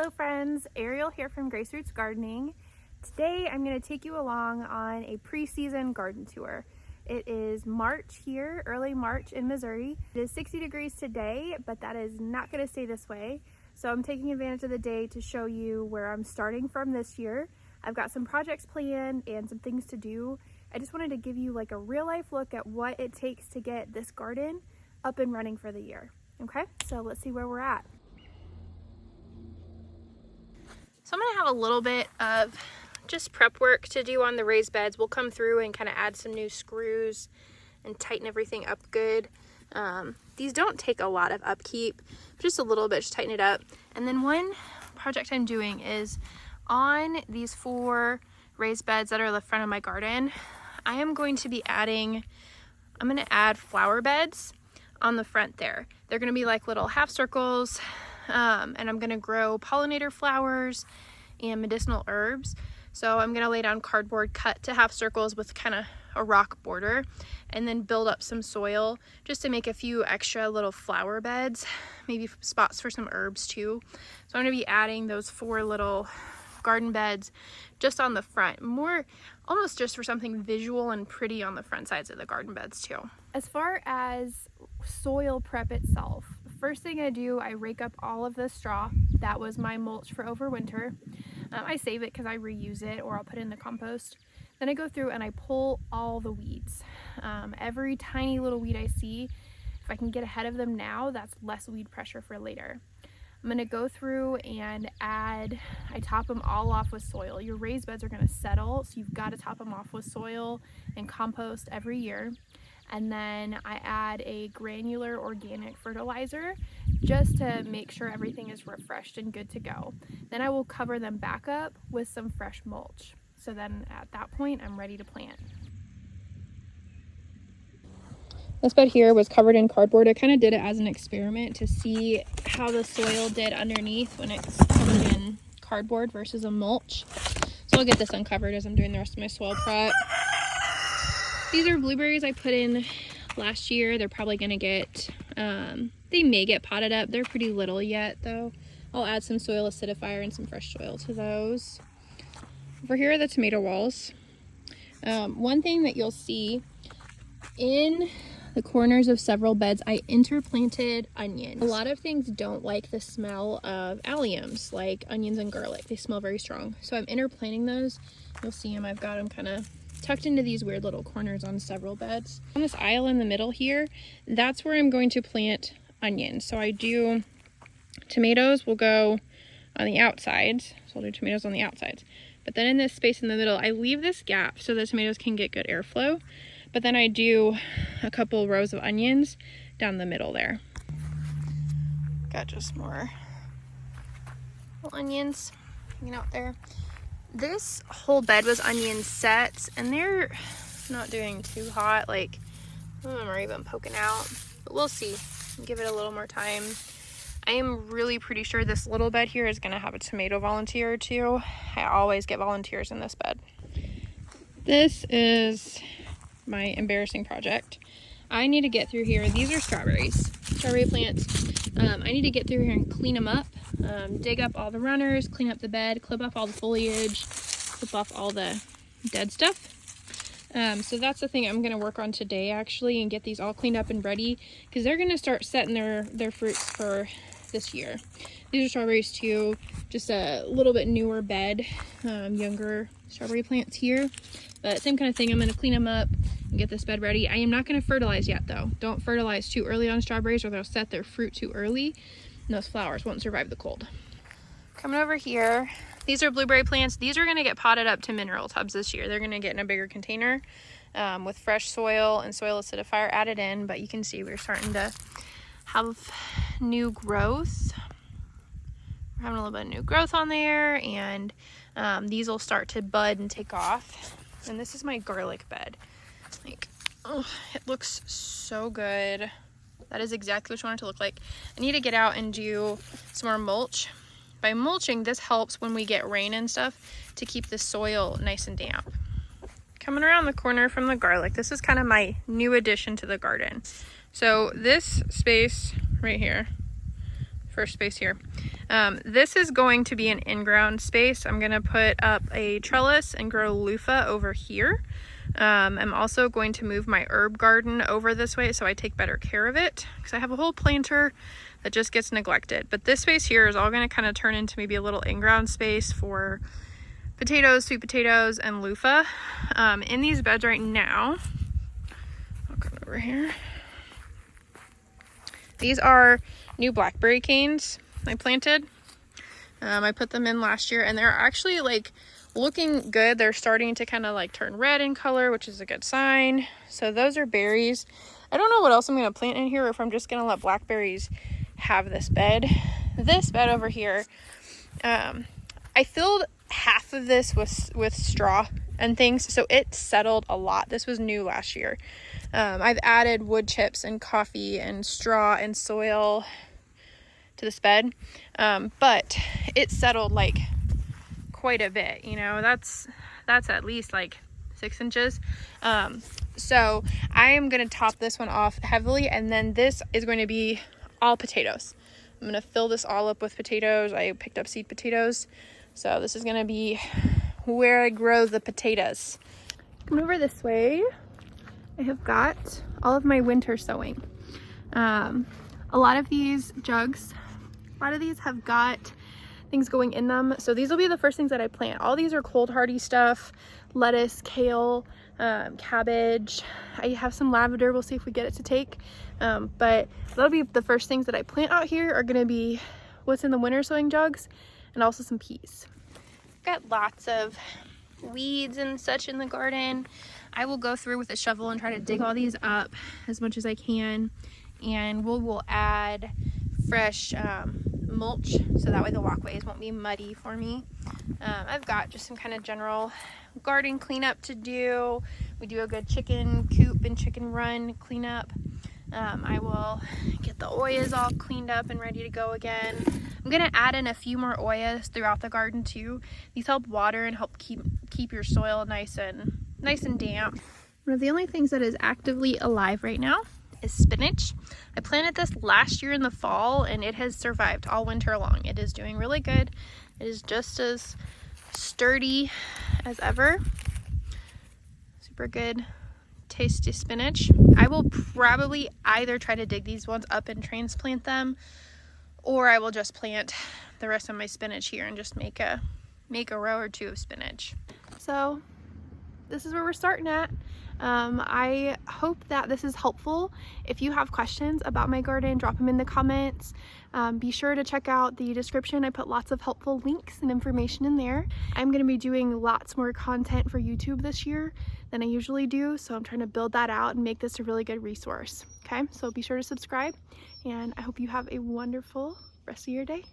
Hello friends, Ariel here from Grace Roots Gardening. Today I'm going to take you along on a pre-season garden tour. It is March here, early March in Missouri. It is 60 degrees today, but that is not going to stay this way. So I'm taking advantage of the day to show you where I'm starting from this year. I've got some projects planned and some things to do. I just wanted to give you like a real life look at what it takes to get this garden up and running for the year. Okay, so let's see where we're at. So I'm gonna have a little bit of just prep work to do on the raised beds. We'll come through and kind of add some new screws and tighten everything up good. These don't take a lot of upkeep, just a little bit, just tighten it up. And then one project I'm doing is on these 4 raised beds that are the front of my garden, I am going to be adding, I'm gonna add flower beds on the front there. They're gonna be like little half circles, and I'm gonna grow pollinator flowers and medicinal herbs. So I'm gonna lay down cardboard cut to half circles with kind of a rock border, and then build up some soil just to make a few extra little flower beds, maybe spots for some herbs too. So I'm gonna be adding those 4 little garden beds just on the front, more almost just for something visual and pretty on the front sides of the garden beds too. As far as soil prep itself, first thing I do, I rake up all of the straw. That was my mulch for overwinter. I save it because I reuse it, or I'll put it in the compost. Then I go through and I pull all the weeds. Every tiny little weed I see, if I can get ahead of them now, that's less weed pressure for later. I'm gonna go through and I top them all off with soil. Your raised beds are gonna settle, so you've gotta top them off with soil and compost every year. And then I add a granular organic fertilizer just to make sure everything is refreshed and good to go. Then I will cover them back up with some fresh mulch. So then at that point, I'm ready to plant. This bed here was covered in cardboard. I kind of did it as an experiment to see how the soil did underneath when it's covered in cardboard versus a mulch. So I'll get this uncovered as I'm doing the rest of my soil prep. These are blueberries I put in last year. They're probably gonna get, they may get potted up. They're pretty little yet though. I'll add some soil acidifier and some fresh soil to those. Over here are the tomato walls. One thing that you'll see in the corners of several beds, I interplanted onions. A lot of things don't like the smell of alliums, like onions and garlic. They smell very strong. So I'm interplanting those. You'll see them, I've got them kind of tucked into these weird little corners on several beds. On this aisle in the middle here, that's where I'm going to plant onions. So I do tomatoes will go on the outsides. So I'll do tomatoes on the outsides. But then in this space in the middle, I leave this gap so the tomatoes can get good airflow. But then I do a couple rows of onions down the middle there. Got just more little onions hanging out there. This whole bed was onion sets, and they're not doing too hot. Like, some of them are even poking out, but we'll see. Give it a little more time. I am really pretty sure this little bed here is gonna have a tomato volunteer or 2. I always get volunteers in this bed. This is my embarrassing project. I need to get through here. These are strawberries, strawberry plants. I need to get through here and clean them up, dig up all the runners, clean up the bed, clip off all the foliage, clip off all the dead stuff. So that's the thing I'm going to work on today actually, and get these all cleaned up and ready, because they're going to start setting their fruits for this year. These are strawberries too, just a little bit newer bed, younger strawberry plants here, but same kind of thing. I'm going to clean them up and get this bed ready. I am not going to fertilize yet though. Don't fertilize too early on strawberries, or they'll set their fruit too early and those flowers won't survive the cold. Coming over here, these are blueberry plants. These are going to get potted up to mineral tubs this year. They're going to get in a bigger container with fresh soil and soil acidifier added in, but you can see we're starting to have new growth. We're having a little bit of new growth on there, and these will start to bud and take off. And this is my garlic bed. Like, oh, it looks so good. That is exactly what you want it to look like. I need to get out and do some more mulch. By mulching, this helps when we get rain and stuff to keep the soil nice and damp. Coming around the corner from the garlic, this is kind of my new addition to the garden. So this space right here, first space here. This is going to be an in-ground space. I'm gonna put up a trellis and grow loofah over here. I'm also going to move my herb garden over this way so I take better care of it, because I have a whole planter that just gets neglected. But this space here is all going to kind of turn into maybe a little in-ground space for potatoes, sweet potatoes, and loofah. In these beds right now, I'll come over here. These are new blackberry canes I planted. I put them in last year, and they're actually like looking good. They're starting to kind of like turn red in color, which is a good sign. So those are berries. I don't know what else I'm going to plant in here, or if I'm just going to let blackberries have this bed. This bed over here, I filled half of this with straw and things, so it settled a lot. This was new last year. I've added wood chips and coffee and straw and soil to this bed, but it settled like quite a bit. You know, that's at least like 6 inches. So I am going to top this one off heavily, and then this is going to be all potatoes. I'm going to fill this all up with potatoes. I picked up seed potatoes, so this is going to be where I grow the potatoes. Come over this way. I have got all of my winter sowing. A lot of these jugs, a lot of these have got things going in them, so these will be the first things that I plant. All these are cold hardy stuff: lettuce, kale, cabbage. I have some lavender. We'll see if we get it to take, but that'll be the first things that I plant out here. Are going to be what's in the winter sowing jugs, and also some peas. Got lots of weeds and such in the garden. I will go through with a shovel and try to dig all these up as much as I can, and we'll add fresh mulch, so that way the walkways won't be muddy for me. I've got just some kind of general garden cleanup to do. We do a good chicken coop and chicken run cleanup. I will get the oyas all cleaned up and ready to go again. I'm gonna add in a few more oyas throughout the garden too. These help water and help keep your soil nice and damp. One of the only things that is actively alive right now is spinach. I planted this last year in the fall, and it has survived all winter long. It is doing really good. It is just as sturdy as ever. Super good, tasty spinach. I will probably either try to dig these ones up and transplant them, or I will just plant the rest of my spinach here and just make a row or two of spinach. So this is where we're starting at. I hope that this is helpful. If you have questions about my garden, drop them in the comments. Be sure to check out the description. I put lots of helpful links and information in there. I'm going to be doing lots more content for YouTube this year than I usually do, so I'm trying to build that out and make this a really good resource. Okay, so be sure to subscribe, and I hope you have a wonderful rest of your day.